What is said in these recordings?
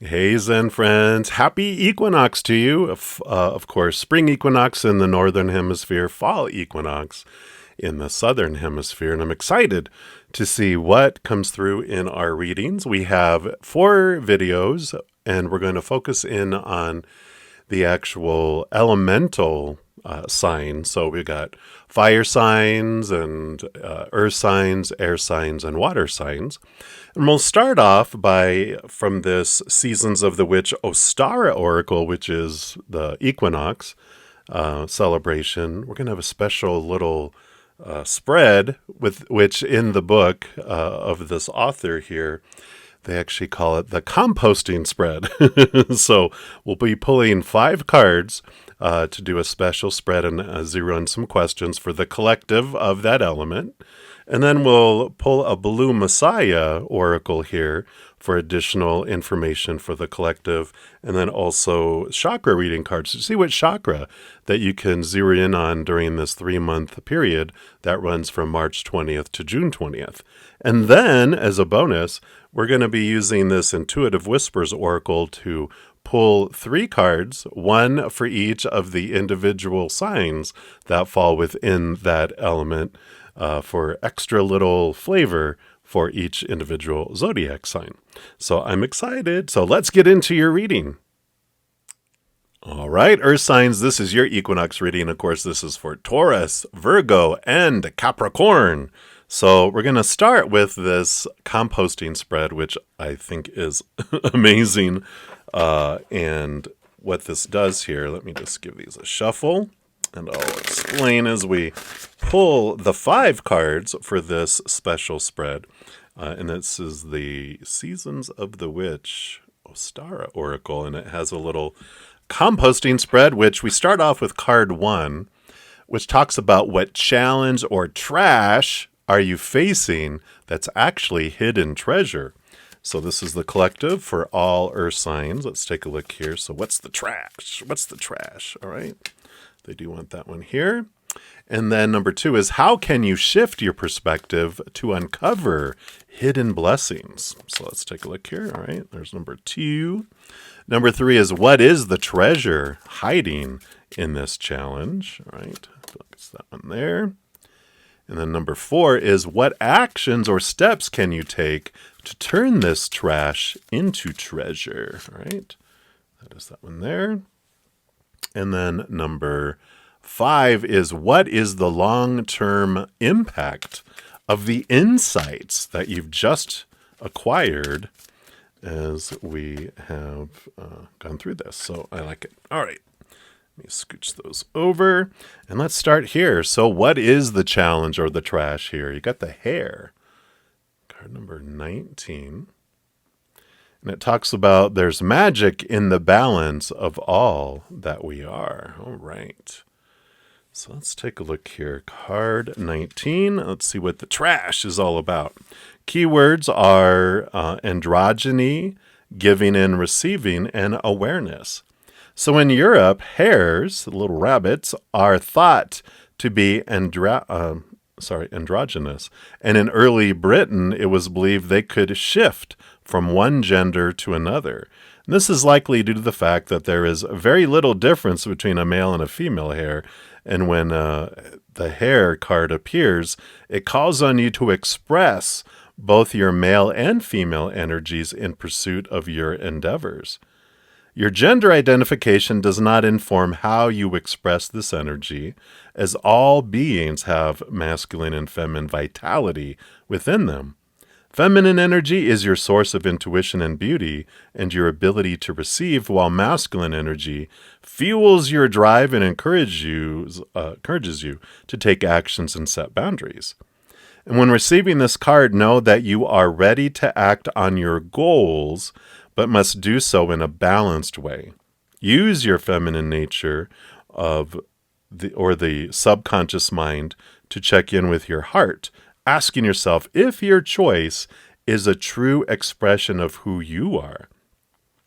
Hey Zen friends, happy equinox to you. Of course, spring equinox in the northern hemisphere, fall equinox in the southern hemisphere. And I'm excited to see what comes through in our readings. We have 4 videos and we're going to focus in on the actual elemental signs. So we've got fire signs and earth signs, air signs, and water signs. And we'll start off from this Seasons of the Witch Ostara Oracle, which is the equinox celebration. We're going to have a special little spread with which in the book of this author here, they actually call it the composting spread. So we'll be pulling 5 cards to do a special spread and zero in some questions for the collective of that element. And then we'll pull a Blue Messiah oracle here for additional information for the collective. And then also chakra reading cards to see what chakra that you can zero in on during this 3-month period that runs from March 20th to June 20th. And then as a bonus, we're going to be using this Intuitive Whispers oracle to pull 3 cards, 1 for each of the individual signs that fall within that element, for extra little flavor for each individual zodiac sign. So I'm excited. So let's get into your reading. All right, Earth signs, this is your equinox reading. Of course, this is for Taurus, Virgo, and Capricorn. So we're going to start with this composting spread, which I think is amazing. And what this does here, let me just give these a shuffle. And I'll explain as we pull the 5 cards for this special spread. And this is the Seasons of the Witch Ostara Oracle. And it has a little composting spread, which we start off with card 1, which talks about what challenge or trash are you facing that's actually hidden treasure. So this is the collective for all earth signs. Let's take a look here. So what's the trash? What's the trash? All right. They do want that one here. And then number 2 is how can you shift your perspective to uncover hidden blessings? So let's take a look here. All right, there's number 2. Number 3 is what is the treasure hiding in this challenge? All right, it's that one there. And then number 4 is what actions or steps can you take to turn this trash into treasure? All right, that is that one there. And then number 5 is what is the long-term impact of the insights that you've just acquired as we have gone through this. So I like it. All right. Let me scooch those over. And let's start here. So what is the challenge or the trash here? You got the hair. Card number 19. And it talks about there's magic in the balance of all that we are. All right. So let's take a look here. Card 19. Let's see what the trash is all about. Keywords are androgyny, giving and receiving, and awareness. So in Europe, hares, little rabbits, are thought to be androgynous. And in early Britain, it was believed they could shift from one gender to another. And this is likely due to the fact that there is very little difference between a male and a female hare. And when the hare card appears, it calls on you to express both your male and female energies in pursuit of your endeavors. Your gender identification does not inform how you express this energy, as all beings have masculine and feminine vitality within them. Feminine energy is your source of intuition and beauty and your ability to receive, while masculine energy fuels your drive and encourages you to take actions and set boundaries. And when receiving this card, know that you are ready to act on your goals, but must do so in a balanced way. Use your feminine nature or the subconscious mind to check in with your heart, asking yourself if your choice is a true expression of who you are.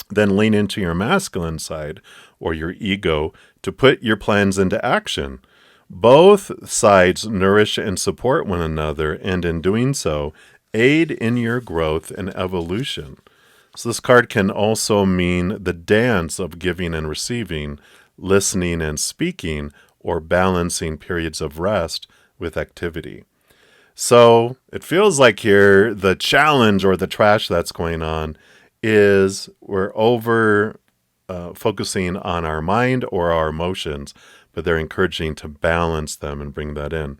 Then lean into your masculine side or your ego to put your plans into action. Both sides nourish and support one another, and in doing so, aid in your growth and evolution. So this card can also mean the dance of giving and receiving, listening and speaking, or balancing periods of rest with activity. So it feels like here the challenge or the trash that's going on is we're over focusing on our mind or our emotions, but they're encouraging to balance them and bring that in.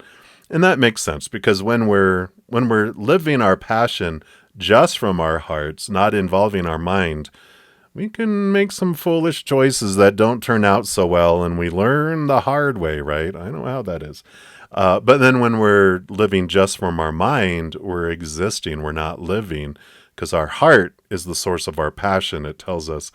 And that makes sense because when we're living our passion just from our hearts, not involving our mind, we can make some foolish choices that don't turn out so well, and we learn the hard way, right? I know how that is. But then when we're living just from our mind, we're existing, we're not living, because our heart is the source of our passion. It tells us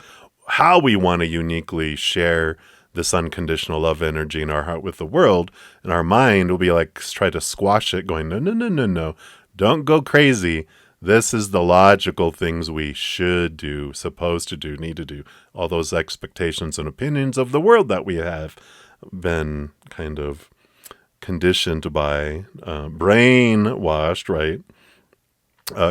how we want to uniquely share this unconditional love energy in our heart with the world. And our mind will be like, try to squash it, going, no, no, no, no, no. Don't go crazy. This is the logical things we should do, supposed to do, need to do. All those expectations and opinions of the world that we have been kind of conditioned by, brainwashed, right?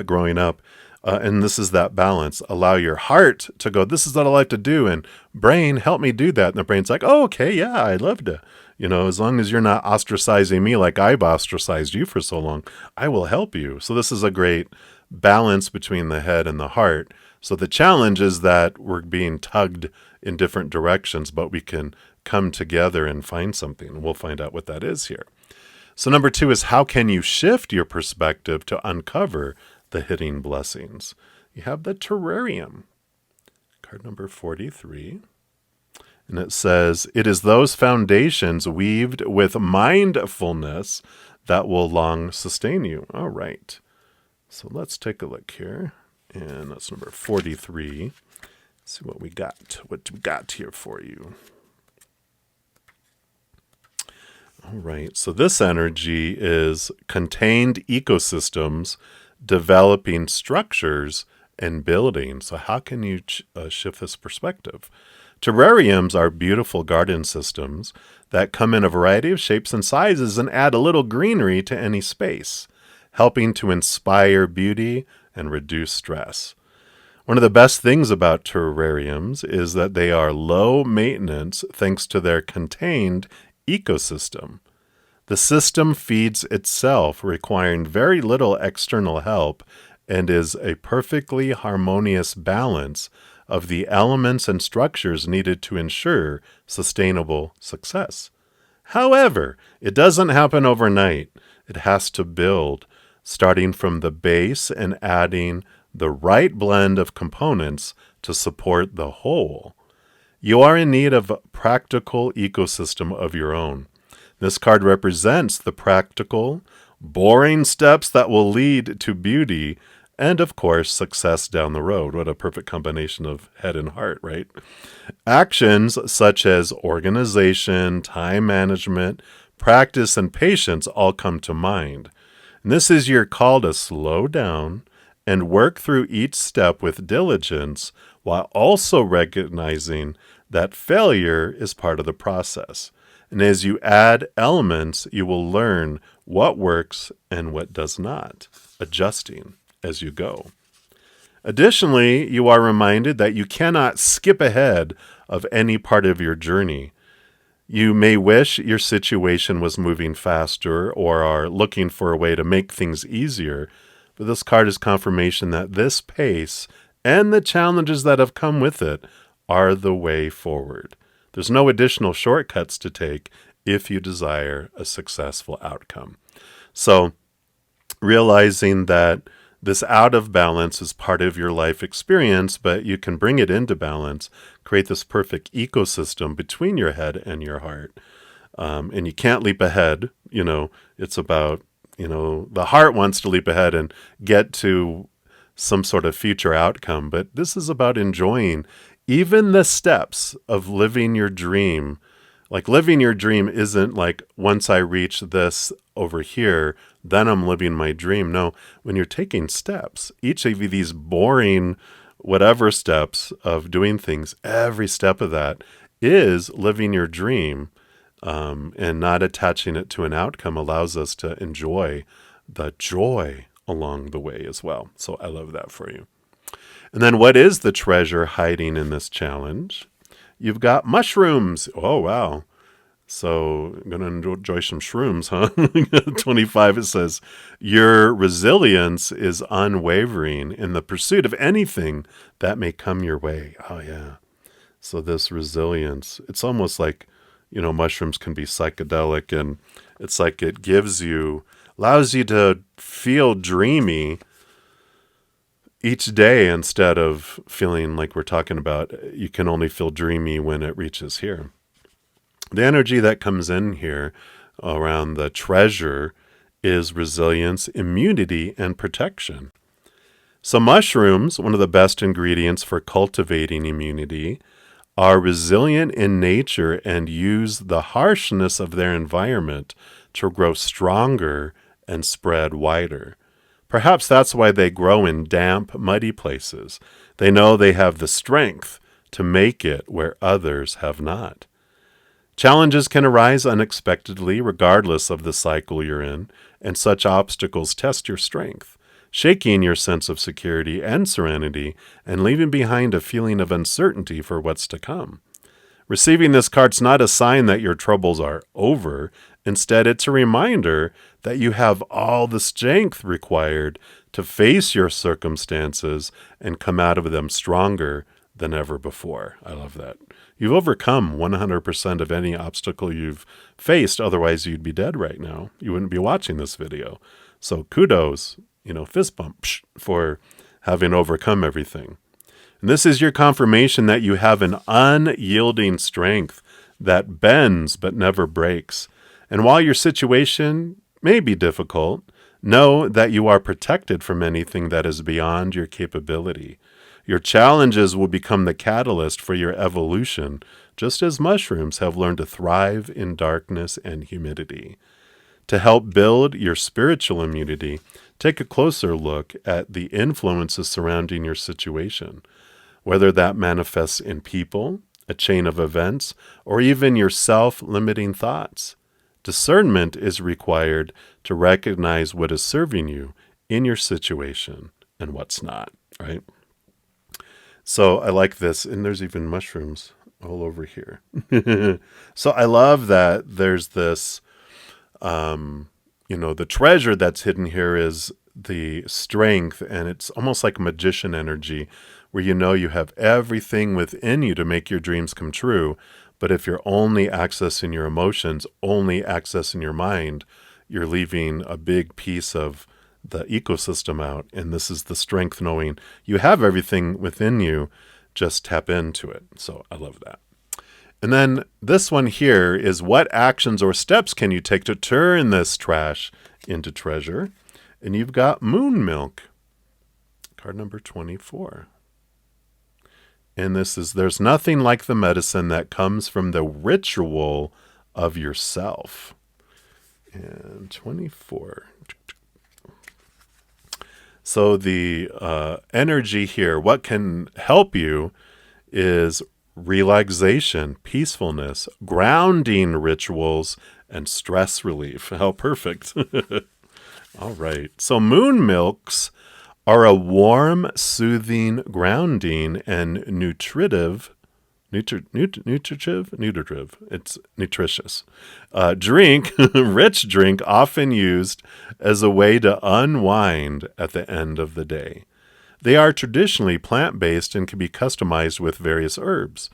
Growing up. And this is that balance. Allow your heart to go, this is what I like to do. And brain, help me do that. And the brain's like, oh, okay, yeah, I'd love to. As long as you're not ostracizing me like I've ostracized you for so long, I will help you. So this is a great balance between the head and the heart. So the challenge is that we're being tugged in different directions, but we can come together and find something. And we'll find out what that is here. So number 2 is, how can you shift your perspective to uncover the hidden blessings? You have the terrarium, card number 43. And it says, it is those foundations weaved with mindfulness that will long sustain you. All right. So let's take a look here. And that's number 43. See what we got. What we got here for you. All right. So this energy is contained ecosystems, developing structures, and building. So how can you shift this perspective? Terrariums are beautiful garden systems that come in a variety of shapes and sizes and add a little greenery to any space, helping to inspire beauty and reduce stress. One of the best things about terrariums is that they are low maintenance thanks to their contained ecosystem. The system feeds itself, requiring very little external help, and is a perfectly harmonious balance of the elements and structures needed to ensure sustainable success. However, it doesn't happen overnight. It has to build, starting from the base and adding the right blend of components to support the whole. You are in need of a practical ecosystem of your own. This card represents the practical, boring steps that will lead to beauty and, of course, success down the road. What a perfect combination of head and heart, right? Actions such as organization, time management, practice, and patience all come to mind. And this is your call to slow down and work through each step with diligence while also recognizing that failure is part of the process. And as you add elements, you will learn what works and what does not, adjusting as you go. Additionally, you are reminded that you cannot skip ahead of any part of your journey. You may wish your situation was moving faster or are looking for a way to make things easier, but this card is confirmation that this pace and the challenges that have come with it are the way forward. There's no additional shortcuts to take if you desire a successful outcome. So, realizing that this out of balance is part of your life experience, but you can bring it into balance, create this perfect ecosystem between your head and your heart. And you can't leap ahead. It's about, the heart wants to leap ahead and get to some sort of future outcome. But this is about enjoying even the steps of living your dream. Like living your dream isn't like, once I reach this over here, then I'm living my dream. No, when you're taking steps, each of these boring whatever steps of doing things, every step of that is living your dream, and not attaching it to an outcome allows us to enjoy the joy along the way as well. So I love that for you. And then what is the treasure hiding in this challenge? You've got mushrooms. Oh, wow. So I'm going to enjoy some shrooms, huh? 25, it says, your resilience is unwavering in the pursuit of anything that may come your way. Oh, yeah. So this resilience, it's almost like, mushrooms can be psychedelic, and it's like it allows you to feel dreamy each day instead of feeling like we're talking about you can only feel dreamy when it reaches here. The energy that comes in here around the treasure is resilience, immunity, and protection. So mushrooms, one of the best ingredients for cultivating immunity, are resilient in nature and use the harshness of their environment to grow stronger and spread wider. Perhaps that's why they grow in damp, muddy places. They know they have the strength to make it where others have not. Challenges can arise unexpectedly regardless of the cycle you're in, and such obstacles test your strength, shaking your sense of security and serenity and leaving behind a feeling of uncertainty for what's to come. Receiving this card's not a sign that your troubles are over. Instead, it's a reminder that you have all the strength required to face your circumstances and come out of them stronger than ever before. I love that. You've overcome 100% of any obstacle you've faced. Otherwise, you'd be dead right now. You wouldn't be watching this video. So kudos, fist bump for having overcome everything. And this is your confirmation that you have an unyielding strength that bends but never breaks. And while your situation may be difficult, know that you are protected from anything that is beyond your capability. Your challenges will become the catalyst for your evolution, just as mushrooms have learned to thrive in darkness and humidity. To help build your spiritual immunity, take a closer look at the influences surrounding your situation, whether that manifests in people, a chain of events, or even your self-limiting thoughts. Discernment is required to recognize what is serving you in your situation and what's not, right? So I like this, and there's even mushrooms all over here. So I love that there's this, the treasure that's hidden here is the strength, and it's almost like magician energy, where you have everything within you to make your dreams come true. But if you're only accessing your emotions, only accessing your mind, you're leaving a big piece of the ecosystem out. And this is the strength, knowing you have everything within you, just tap into it. So I love that. And then this one here is, what actions or steps can you take to turn this trash into treasure? And you've got Moon Milk, card number 24. And this is, there's nothing like the medicine that comes from the ritual of yourself. And 24. So the energy here, what can help you is relaxation, peacefulness, grounding rituals, and stress relief. How perfect. All right. So moon milks are a warm, soothing, grounding, and nutritive. It's nutritious. Rich drink often used as a way to unwind at the end of the day. They are traditionally plant-based and can be customized with various herbs,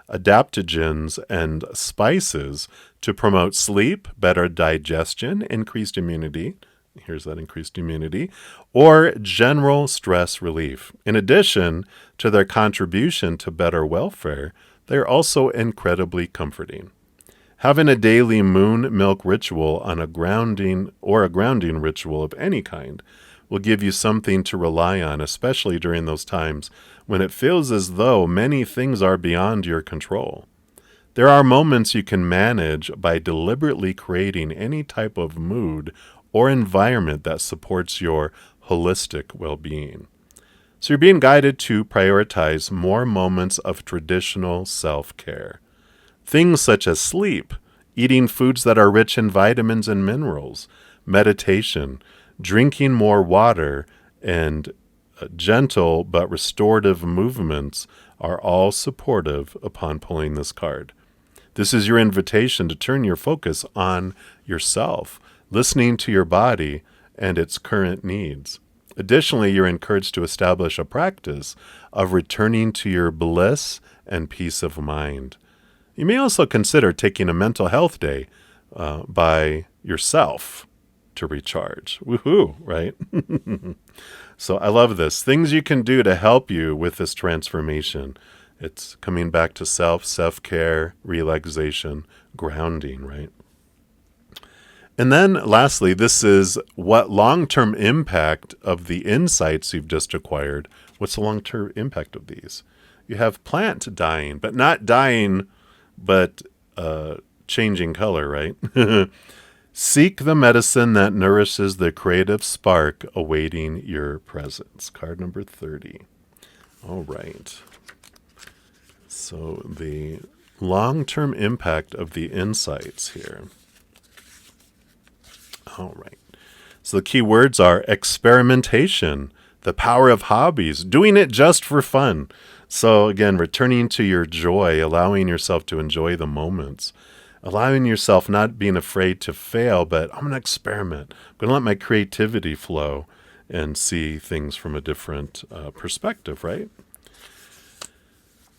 adaptogens, and spices to promote sleep, better digestion, increased immunity. Here's that increased immunity, or general stress relief. In addition to their contribution to better welfare, they are also incredibly comforting. Having a daily moon milk ritual on a grounding ritual of any kind will give you something to rely on, especially during those times when it feels as though many things are beyond your control. There are moments you can manage by deliberately creating any type of mood or environment that supports your holistic well-being. So you're being guided to prioritize more moments of traditional self-care. Things such as sleep, eating foods that are rich in vitamins and minerals, meditation, drinking more water, and gentle but restorative movements are all supportive upon pulling this card. This is your invitation to turn your focus on yourself, listening to your body and its current needs. Additionally, you're encouraged to establish a practice of returning to your bliss and peace of mind. You may also consider taking a mental health day by yourself to recharge. Woohoo, right? So I love this. Things you can do to help you with this transformation. It's coming back to self-care, relaxation, grounding, right? And then lastly, this is what long-term impact of the insights you've just acquired. What's the long-term impact of these? You have plant dying, but not dying, but changing color, right? Seek the medicine that nourishes the creative spark awaiting your presence. Card number 30. All right. So the long-term impact of the insights here. All right. So the key words are experimentation, the power of hobbies, doing it just for fun. So again, returning to your joy, allowing yourself to enjoy the moments, allowing yourself not being afraid to fail, but I'm going to experiment. I'm going to let my creativity flow and see things from a different perspective, right?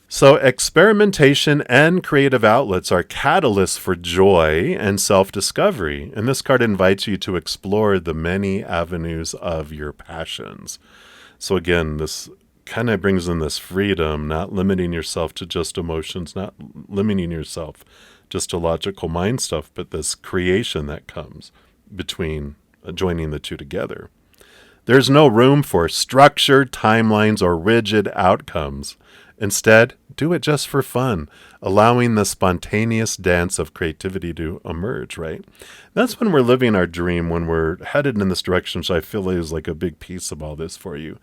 So experimentation and creative outlets are catalysts for joy and self-discovery. And this card invites you to explore the many avenues of your passions. So again, this kind of brings in this freedom, not limiting yourself to just emotions, not limiting yourself just to logical mind stuff, but this creation that comes between joining the two together. There's no room for structured timelines or rigid outcomes. Instead, do it just for fun, allowing the spontaneous dance of creativity to emerge, right? That's when we're living our dream, when we're headed in this direction, which I feel is like a big piece of all this for you.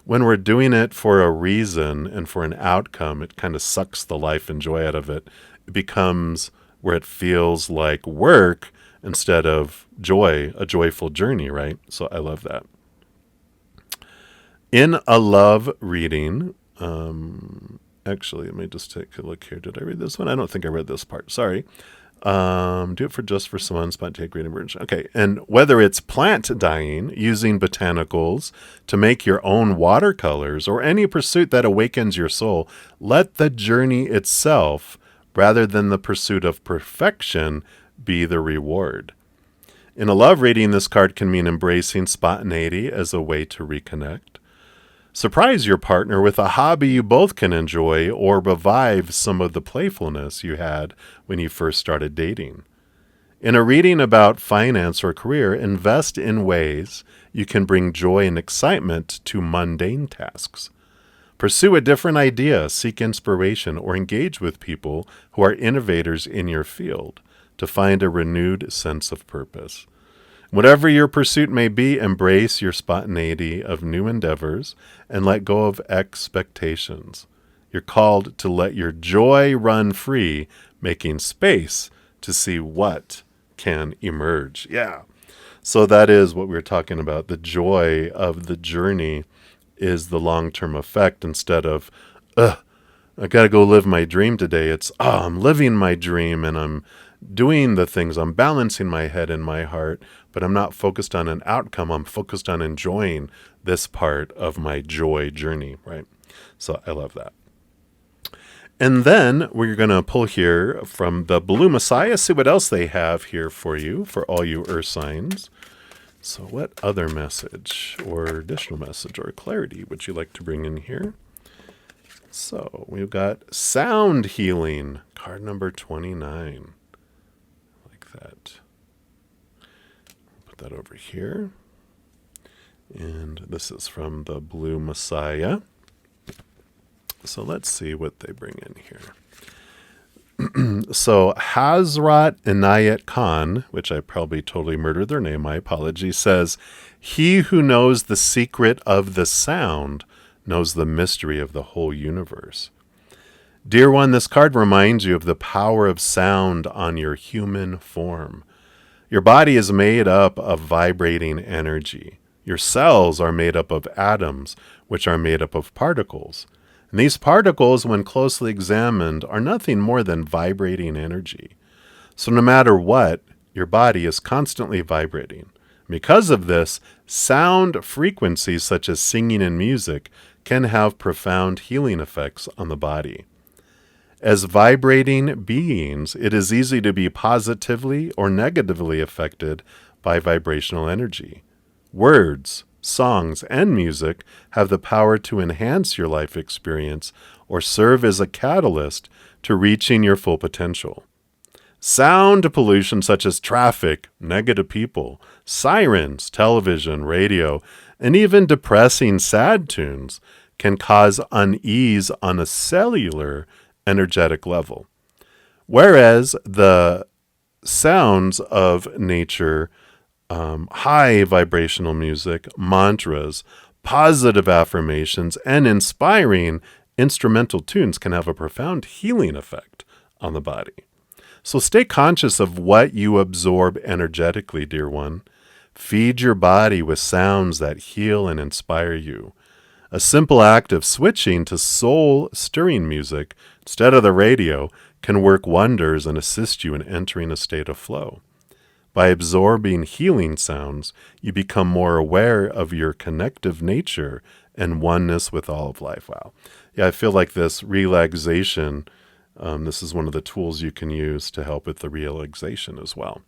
When we're doing it for a reason and for an outcome, it kind of sucks the life and joy out of it. It becomes where it feels like work instead of joy, a joyful journey, right? So I love that. In a love reading, actually, let me just take a look here. Did I read this one? I don't think I read this part. Sorry. Do it for just for someone, spontaneous great emergence. Okay. And whether it's plant dyeing, using botanicals to make your own watercolors, or any pursuit that awakens your soul, let the journey itself, rather than the pursuit of perfection, be the reward. In a love reading, this card can mean embracing spontaneity as a way to reconnect. Surprise your partner with a hobby you both can enjoy, or revive some of the playfulness you had when you first started dating. In a reading about finance or career, invest in ways you can bring joy and excitement to mundane tasks. Pursue a different idea, seek inspiration, or engage with people who are innovators in your field to find a renewed sense of purpose. Whatever your pursuit may be, embrace your spontaneity of new endeavors and let go of expectations. You're called to let your joy run free, making space to see what can emerge. Yeah. So that is what we were talking about. The joy of the journey is the long-term effect instead of, I got to go live my dream today. It's, I'm living my dream and I'm doing the things. I'm balancing my head and my heart, but I'm not focused on an outcome. I'm focused on enjoying this part of my joy journey, right? So I love that. And then we're going to pull here from the Blue Messiah, see what else they have here for you, for all you earth signs. So what other message or additional message or clarity would you like to bring in here? So we've got sound healing, card number 29. Like that. Put that over here. And this is from the Blue Messiah. So let's see what they bring in here. So Hazrat Inayat Khan, which I probably totally murdered their name, my apologies, says, "He who knows the secret of the sound knows the mystery of the whole universe." Dear one, this card reminds you of the power of sound on your human form. Your body is made up of vibrating energy. Your cells are made up of atoms, which are made up of particles. And these particles, when closely examined, are nothing more than vibrating energy. So no matter what, your body is constantly vibrating. Because of this, sound frequencies such as singing and music can have profound healing effects on the body. As vibrating beings, it is easy to be positively or negatively affected by vibrational energy. Words, songs, and music have the power to enhance your life experience or serve as a catalyst to reaching your full potential. Sound pollution such as traffic, negative people, sirens, television, radio, and even depressing sad tunes can cause unease on a cellular energetic level. Whereas the sounds of nature, high vibrational music, mantras, positive affirmations, and inspiring instrumental tunes can have a profound healing effect on the body. So stay conscious of what you absorb energetically, dear one. Feed your body with sounds that heal and inspire you. A simple act of switching to soul-stirring music instead of the radio can work wonders and assist you in entering a state of flow. By absorbing healing sounds, you become more aware of your connective nature and oneness with all of life. Wow. Yeah, I feel like this relaxation, this is one of the tools you can use to help with the relaxation as well.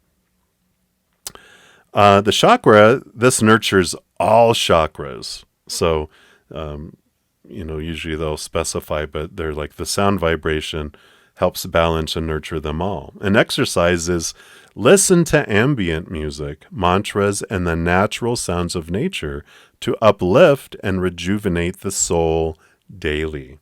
The chakra, this nurtures all chakras. So, usually they'll specify, but they're like the sound vibration helps balance and nurture them all. And exercises, listen to ambient music, mantras, and the natural sounds of nature to uplift and rejuvenate the soul daily.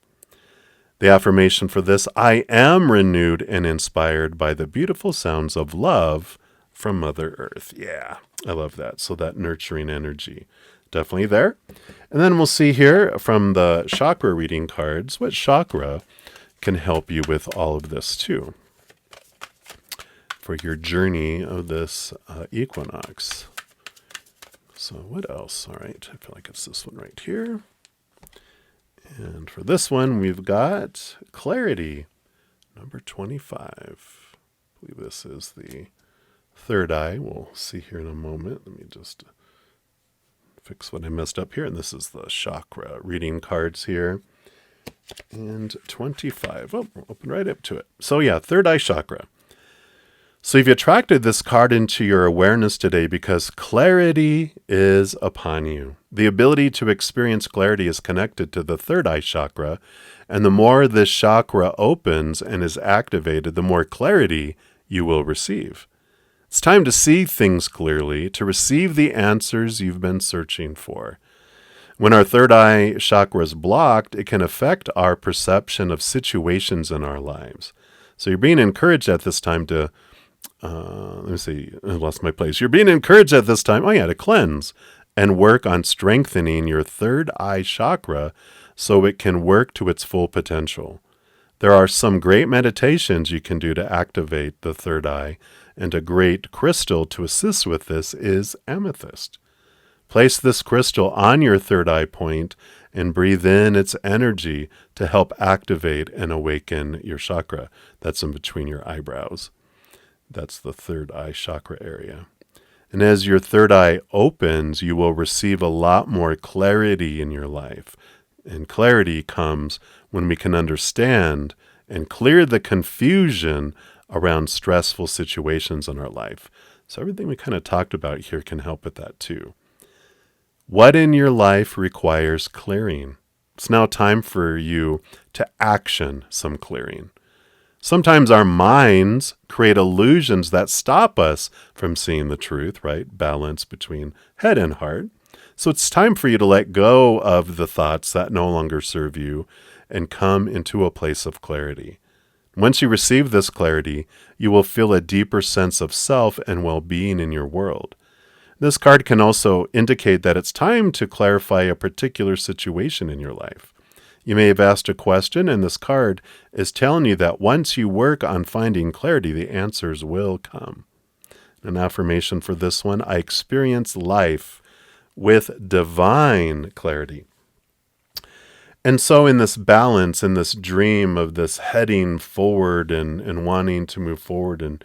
The affirmation for this: I am renewed and inspired by the beautiful sounds of love from Mother Earth. Yeah, I love that. So that nurturing energy, definitely there. And then we'll see here from the chakra reading cards, what chakra can help you with all of this too for your journey of this equinox. So what else? All right, I feel like it's this one right here. And for this one, we've got clarity, number 25. I believe this is the third eye. We'll see here in a moment. Let me just fix what I messed up here. And this is the chakra reading cards here. And 25. Oh, we'll open right up to it. So yeah, third eye chakra. So you've attracted this card into your awareness today because clarity is upon you. The ability to experience clarity is connected to the third eye chakra, and the more this chakra opens and is activated, the more clarity you will receive. It's time to see things clearly, to receive the answers you've been searching for. When our third eye chakra is blocked, it can affect our perception of situations in our lives. So you're being encouraged at this time to let me see, I lost my place. You're being encouraged at this time, to cleanse and work on strengthening your third eye chakra so it can work to its full potential. There are some great meditations you can do to activate the third eye, and a great crystal to assist with this is amethyst. Place this crystal on your third eye point and breathe in its energy to help activate and awaken your chakra. That's in between your eyebrows. That's the third eye chakra area. And as your third eye opens, you will receive a lot more clarity in your life. And clarity comes when we can understand and clear the confusion around stressful situations in our life. So everything we kind of talked about here can help with that too. What in your life requires clearing? It's now time for you to action some clearing. Sometimes our minds create illusions that stop us from seeing the truth, right? Balance between head and heart. So it's time for you to let go of the thoughts that no longer serve you and come into a place of clarity. Once you receive this clarity, you will feel a deeper sense of self and well-being in your world. This card can also indicate that it's time to clarify a particular situation in your life. You may have asked a question, and this card is telling you that once you work on finding clarity, the answers will come. An affirmation for this one: I experience life with divine clarity. And so in this balance, in this dream of this heading forward and wanting to move forward and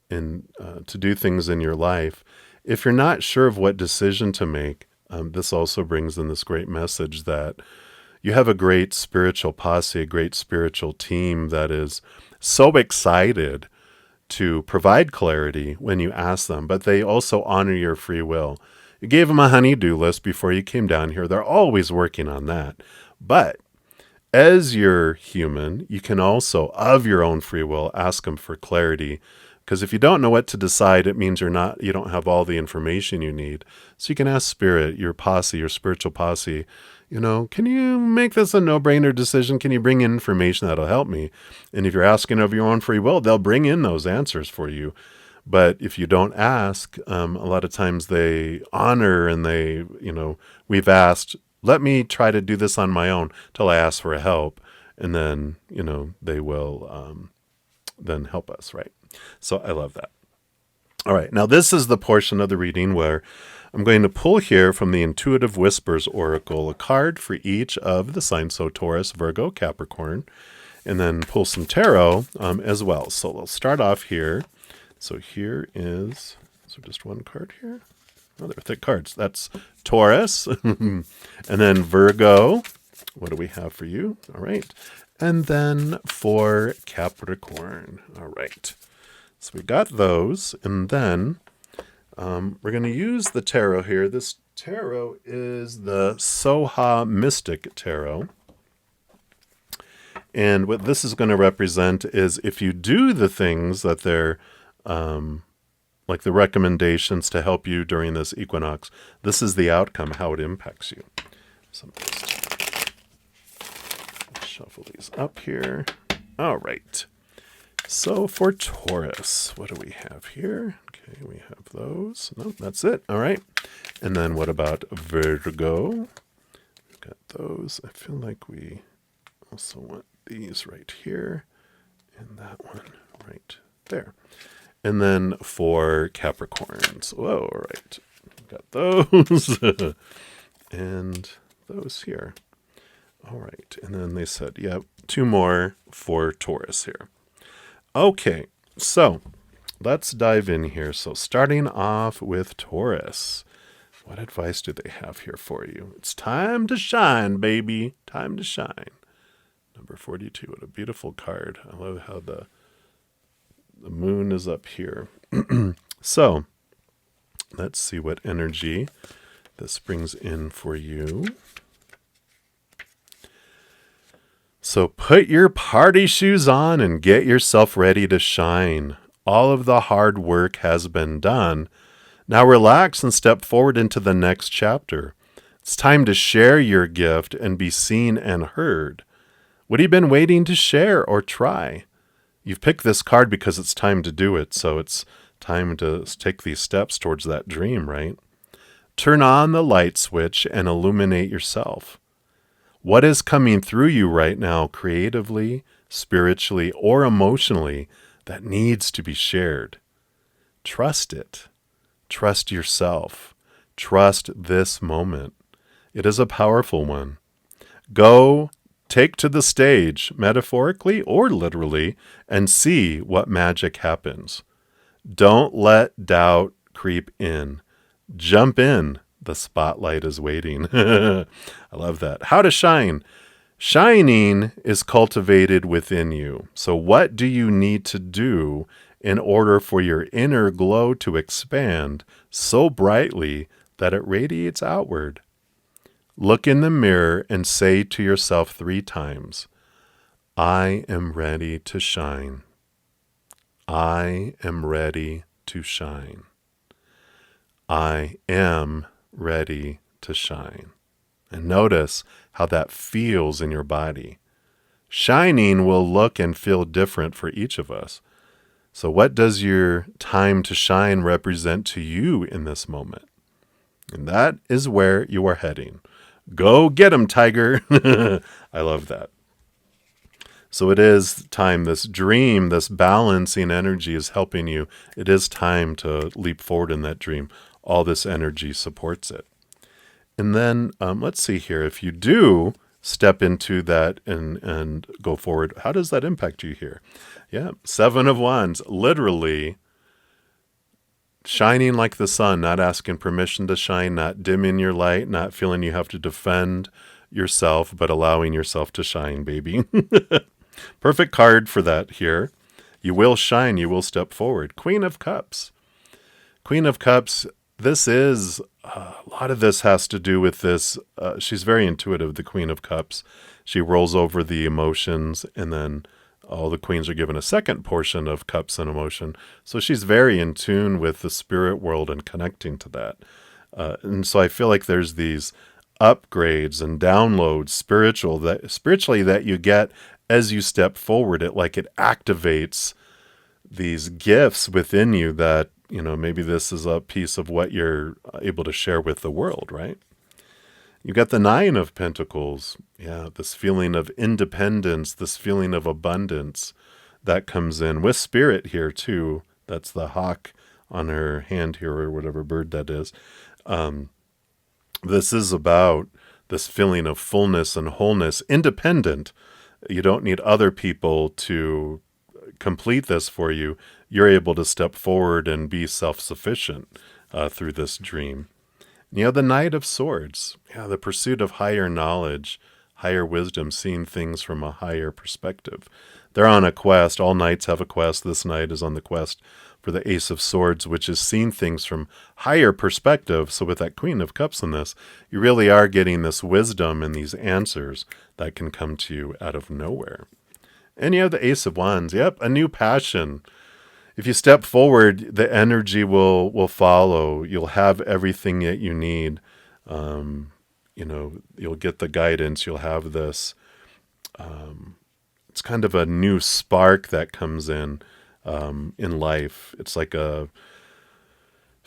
to do things in your life, if you're not sure of what decision to make, this also brings in this great message that you have a great spiritual posse, a great spiritual team that is so excited to provide clarity when you ask them, but they also honor your free will. You gave them a honey-do list before you came down here. They're always working on that. But as you're human, you can also, of your own free will, ask them for clarity. Because if you don't know what to decide, it means you don't have all the information you need. So you can ask Spirit, your posse, your spiritual posse, can you make this a no-brainer decision? Can you bring in information that'll help me? And if you're asking of your own free will, they'll bring in those answers for you. But if you don't ask, a lot of times they honor and we've asked, let me try to do this on my own till I ask for help. And then, they will then help us, right? So I love that. All right. Now this is the portion of the reading where I'm going to pull here from the Intuitive Whispers Oracle a card for each of the signs, so Taurus, Virgo, Capricorn, and then pull some tarot as well. So we'll start off here. So here is, just one card here? Oh, they're thick cards. That's Taurus. And then Virgo. What do we have for you? All right. And then for Capricorn. All right. So we got those. And then we're going to use the tarot here. This tarot is the Soha Mystic Tarot. And what this is going to represent is if you do the things that they're like the recommendations to help you during this equinox, this is the outcome, how it impacts you. So let's shuffle these up here. All right. So for Taurus, what do we have here? Okay, we have those. No, that's it. All right. And then what about Virgo? We've got those. I feel like we also want these right here and that one right there. And then for Capricorns. Whoa, all right. We've got those and those here. All right. And then they said, yep, 2 more for Taurus here. Okay, so let's dive in here. So starting off with Taurus, what advice do they have here for you? It's time to shine, baby. Time to shine. Number 42, what a beautiful card. I love how the moon is up here. So let's see what energy this brings in for you. So put your party shoes on and get yourself ready to shine. All of the hard work has been done. Now relax and step forward into the next chapter. It's time to share your gift and be seen and heard. What have you been waiting to share or try? You've picked this card because it's time to do it, so it's time to take these steps towards that dream, right? Turn on the light switch and illuminate yourself. What is coming through you right now, creatively, spiritually, or emotionally, that needs to be shared? Trust it. Trust yourself. Trust this moment. It is a powerful one. Go, take to the stage, metaphorically or literally, and see what magic happens. Don't let doubt creep in. Jump in. The spotlight is waiting. I love that. How to shine. Shining is cultivated within you. So what do you need to do in order for your inner glow to expand so brightly that it radiates outward? Look in the mirror and say to yourself 3 times, I am ready to shine. I am ready to shine. I am ready to shine. And notice how that feels in your body. Shining will look and feel different for each of us. So what does your time to shine represent to you in this moment? And that is where you are heading. Go get 'em, tiger. I love that. So it is time, this dream, this balancing energy is helping you. It is time to leap forward in that dream. All this energy supports it. And then let's see here. If you do step into that and go forward, how does that impact you here? Yeah, Seven of Wands, literally shining like the sun, not asking permission to shine, not dimming your light, not feeling you have to defend yourself, but allowing yourself to shine, baby. Perfect card for that here. You will shine, you will step forward. Queen of Cups. Queen of Cups, this is, a lot of this has to do with this. She's very intuitive, the Queen of Cups. She rolls over the emotions, and then all the queens are given a second portion of cups and emotion. So she's very in tune with the spirit world and connecting to that. And so I feel like there's these upgrades and downloads spiritually that you get as you step forward. It activates these gifts within you that, maybe this is a piece of what you're able to share with the world, right? You got the Nine of Pentacles. Yeah, this feeling of independence, this feeling of abundance that comes in with spirit here too. That's the hawk on her hand here, or whatever bird that is. This is about this feeling of fullness and wholeness, independent. You don't need other people to complete this for you. You're able to step forward and be self-sufficient through this dream. The Knight of Swords. Yeah, the pursuit of higher knowledge, higher wisdom, seeing things from a higher perspective. They're on a quest. All knights have a quest. This knight is on the quest for the Ace of Swords, which is seeing things from higher perspective. So with that Queen of Cups in this, you really are getting this wisdom and these answers that can come to you out of nowhere. And you have the Ace of Wands. Yep, a new passion. If you step forward, the energy will follow. You'll have everything that you need. You'll get the guidance. You'll have this. It's kind of a new spark that comes in life. It's like if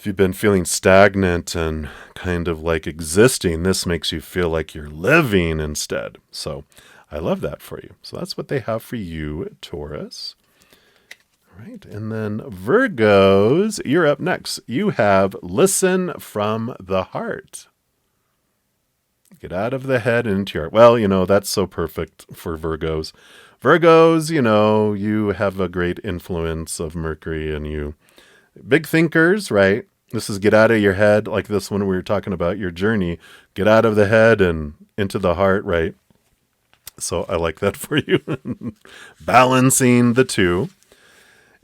you've been feeling stagnant and kind of like existing, this makes you feel like you're living instead. So I love that for you. So that's what they have for you, Taurus. All right. And then Virgos, you're up next. You have Listen from the Heart. Get out of the head and into your heart. Well, that's so perfect for Virgos. Virgos, you have a great influence of Mercury and you. Big thinkers, right? This is get out of your head, like this one we were talking about, your journey. Get out of the head and into the heart, right? So I like that for you. Balancing the two.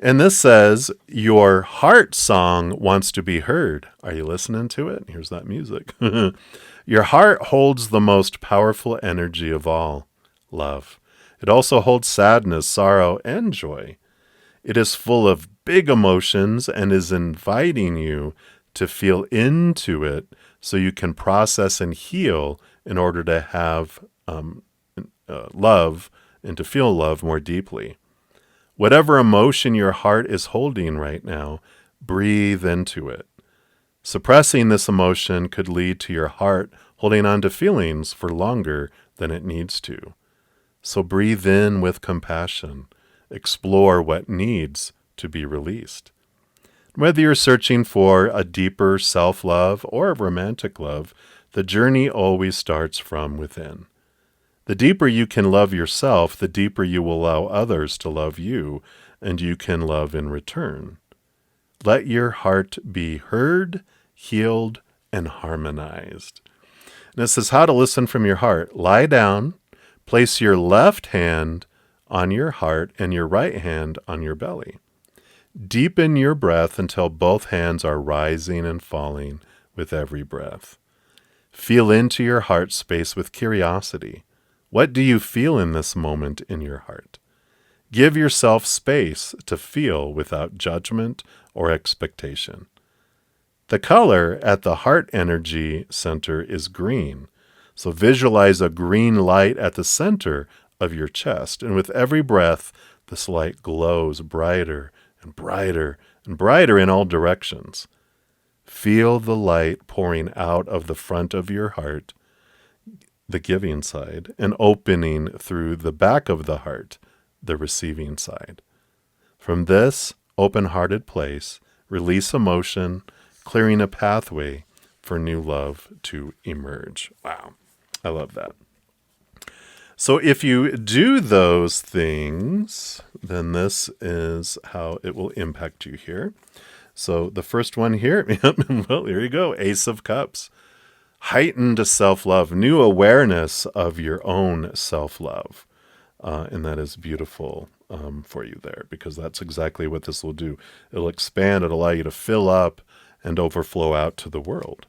And this says, your heart song wants to be heard. Are you listening to it? Here's that music. Your heart holds the most powerful energy of all, love. It also holds sadness, sorrow, and joy. It is full of big emotions and is inviting you to feel into it so you can process and heal in order to have love and to feel love more deeply. Whatever emotion your heart is holding right now, breathe into it. Suppressing this emotion could lead to your heart holding on to feelings for longer than it needs to. So breathe in with compassion. Explore what needs to be released. Whether you're searching for a deeper self-love or a romantic love, the journey always starts from within. The deeper you can love yourself, the deeper you will allow others to love you, and you can love in return. Let your heart be heard, healed, and harmonized. And it says how to listen from your heart. Lie down, place your left hand on your heart and your right hand on your belly. Deepen your breath until both hands are rising and falling with every breath. Feel into your heart space with curiosity. What do you feel in this moment in your heart? Give yourself space to feel without judgment or expectation. The color at the heart energy center is green. So visualize a green light at the center of your chest. And with every breath, this light glows brighter and brighter and brighter in all directions. Feel the light pouring out of the front of your heart, the giving side, and opening through the back of the heart, the receiving side. From this open-hearted place, release emotion, clearing a pathway for new love to emerge. Wow. I love that. So if you do those things, then this is how it will impact you here. So the first one here, well, here you go, Ace of Cups. Heightened self-love, new awareness of your own self-love. And that is beautiful for you there, because that's exactly what this will do. It'll expand, it'll allow you to fill up and overflow out to the world.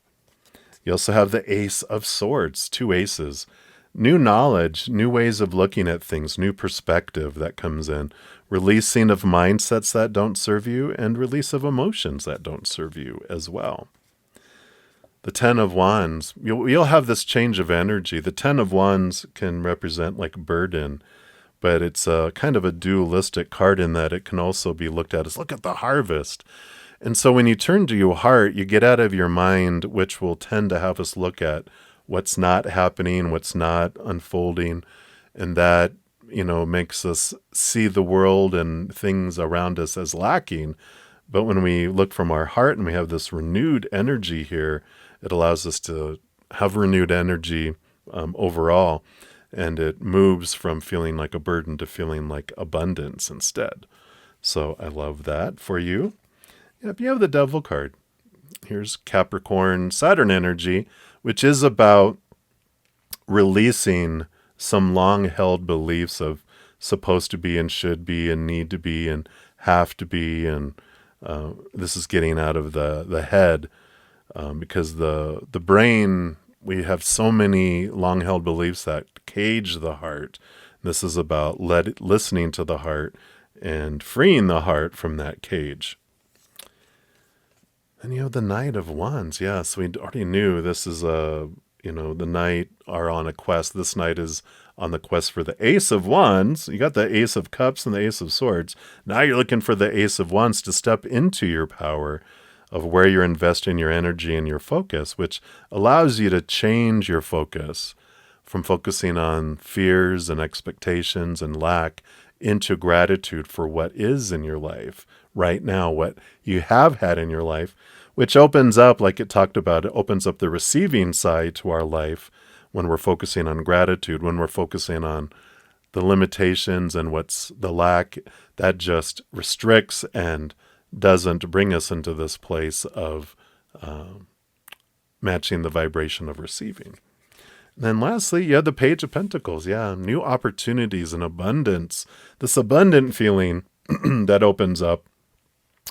You also have the Ace of Swords, 2 aces. New knowledge, new ways of looking at things, new perspective that comes in. Releasing of mindsets that don't serve you, and release of emotions that don't serve you as well. The 10 of Wands, you'll have this change of energy. The 10 of Wands can represent like burden, but it's a kind of a dualistic card in that it can also be looked at as, look at the harvest. And so when you turn to your heart, you get out of your mind, which will tend to have us look at what's not happening, what's not unfolding, and that, makes us see the world and things around us as lacking. But when we look from our heart and we have this renewed energy here, it allows us to have renewed energy overall, and it moves from feeling like a burden to feeling like abundance instead. So I love that for you. Yep, you have the Devil card. Here's Capricorn, Saturn energy, which is about releasing some long-held beliefs of supposed to be and should be and need to be and have to be. And this is getting out of the head because the brain, we have so many long-held beliefs that cage the heart. This is about listening to the heart and freeing the heart from that cage. And you have the Knight of Wands. Yes, we already knew this is the knight are on a quest. This knight is on the quest for the Ace of Wands. You got the Ace of Cups and the Ace of Swords. Now you're looking for the Ace of Wands to step into your power of where you're investing your energy and your focus, which allows you to change your focus from focusing on fears and expectations and lack into gratitude for what is in your life right now, what you have had in your life, which opens up, like it talked about, it opens up the receiving side to our life when we're focusing on gratitude, when we're focusing on the limitations and what's the lack, that just restricts and doesn't bring us into this place of matching the vibration of receiving. And then lastly, you have the Page of Pentacles. Yeah, new opportunities and abundance. This abundant feeling that opens up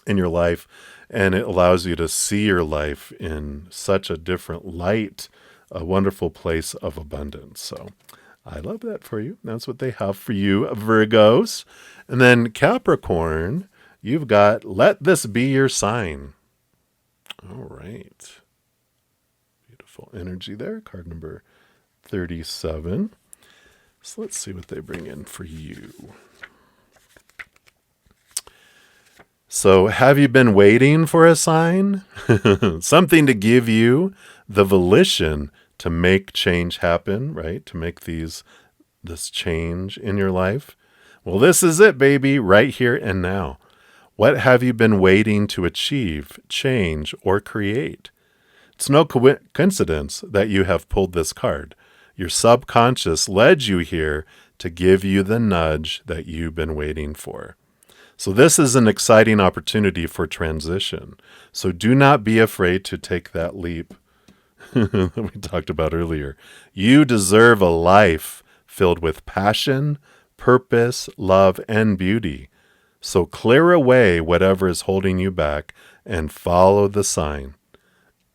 in your life, and it allows you to see your life in such a different light, a wonderful place of abundance. So I love that for you. That's what they have for you, Virgos. And then Capricorn, you've got Let This Be Your Sign. All right. Beautiful energy there. Card number 37. So let's see what they bring in for you. So have you been waiting for a sign? Something to give you the volition to make change happen, right? To make this change in your life. Well, this is it, baby, right here and now. What have you been waiting to achieve, change, or create? It's no coincidence that you have pulled this card. Your subconscious led you here to give you the nudge that you've been waiting for. So this is an exciting opportunity for transition. So do not be afraid to take that leap that we talked about earlier. You deserve a life filled with passion, purpose, love, and beauty. So clear away whatever is holding you back and follow the sign.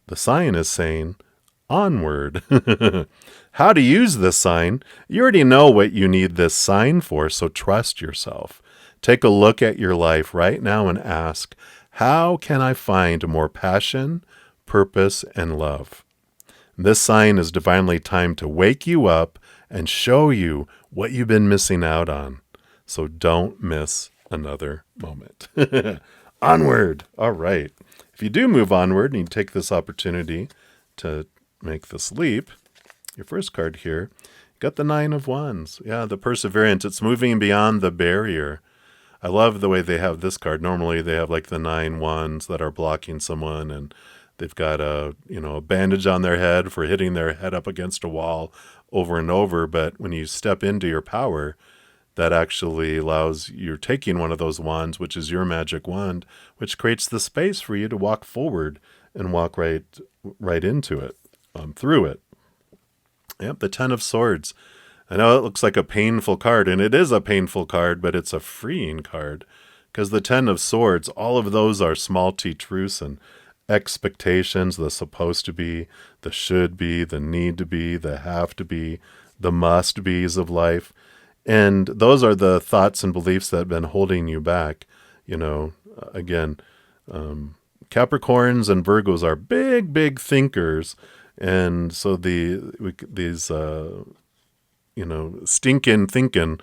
The sign is saying, onward. How to use this sign? You already know what you need this sign for, so trust yourself. Take a look at your life right now and ask, how can I find more passion, purpose, and love? This sign is divinely timed to wake you up and show you what you've been missing out on. So don't miss another moment. Onward. All right. If you do move onward and you take this opportunity to make this leap, your first card here, you got the Nine of Wands. Yeah, the perseverance. It's moving beyond the barrier. I love the way they have this card. Normally they have like the 9 wands that are blocking someone and They've got a bandage on their head for hitting their head up against a wall over and over. But when you step into your power, that actually allows you're taking one of those wands, which is your magic wand, which creates the space for you to walk forward and walk right into it, through it. Yep, the Ten of Swords. I know it looks like a painful card, and it is a painful card, but it's a freeing card. Because the Ten of Swords, all of those are small t truths and expectations, the supposed to be, the should be, the need to be, the have to be, the must be's of life. And those are the thoughts and beliefs that have been holding you back. Again, Capricorns and Virgos are big, big thinkers. And so these stinking thinking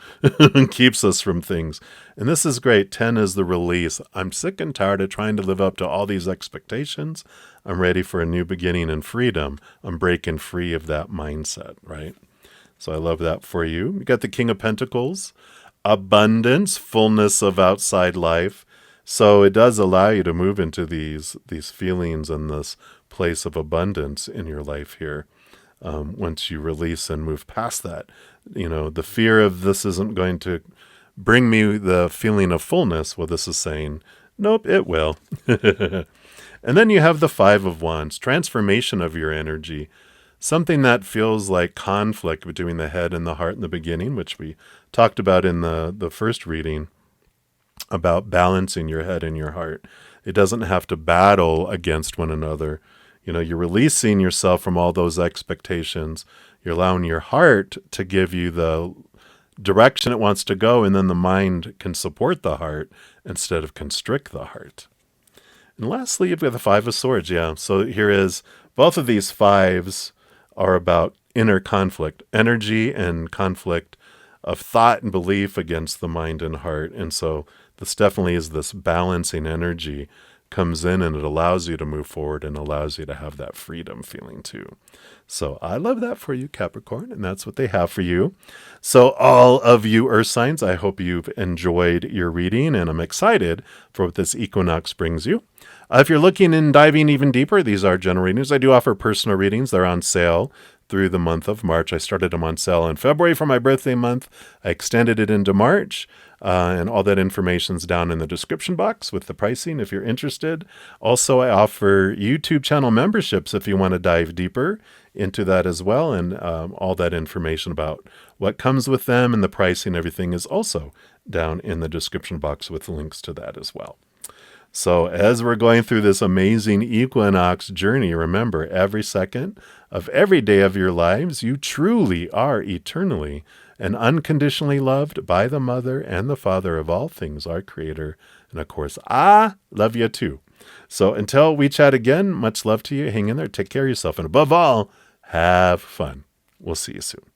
keeps us from things. And this is great. 10 is the release. I'm sick and tired of trying to live up to all these expectations. I'm ready for a new beginning and freedom. I'm breaking free of that mindset, right? So I love that for you. You got the King of Pentacles, abundance, fullness of outside life. So it does allow you to move into these feelings and this place of abundance in your life here. Once you release and move past that, the fear of this isn't going to bring me the feeling of fullness. Well, this is saying, nope, it will. And then you have the Five of Wands, transformation of your energy. Something that feels like conflict between the head and the heart in the beginning, which we talked about in the first reading, about balancing your head and your heart. It doesn't have to battle against one another. You're releasing yourself from all those expectations. You're allowing your heart to give you the direction it wants to go, and then the mind can support the heart instead of constrict the heart. And lastly, you've got the Five of Swords. Yeah, so here is, both of these fives are about inner conflict, energy and conflict of thought and belief against the mind and heart. And so this definitely is this balancing energy comes in, and it allows you to move forward and allows you to have that freedom feeling too. So I love that for you, Capricorn, and that's what they have for you. So all of you Earth signs, I hope you've enjoyed your reading, and I'm excited for what this equinox brings you. If you're looking and diving even deeper, these are general readings. I do offer personal readings. They're on sale through the month of March. I started them on sale in February for my birthday month. I extended it into March. And all that information's down in the description box with the pricing if you're interested. Also, I offer YouTube channel memberships if you want to dive deeper into that as well. And all that information about what comes with them and the pricing, everything is also down in the description box with links to that as well. So as we're going through this amazing equinox journey, remember, every second of every day of your lives, you truly are eternally and unconditionally loved by the Mother and the Father of all things, our Creator. And of course, I love you too. So until we chat again, much love to you. Hang in there. Take care of yourself. And above all, have fun. We'll see you soon.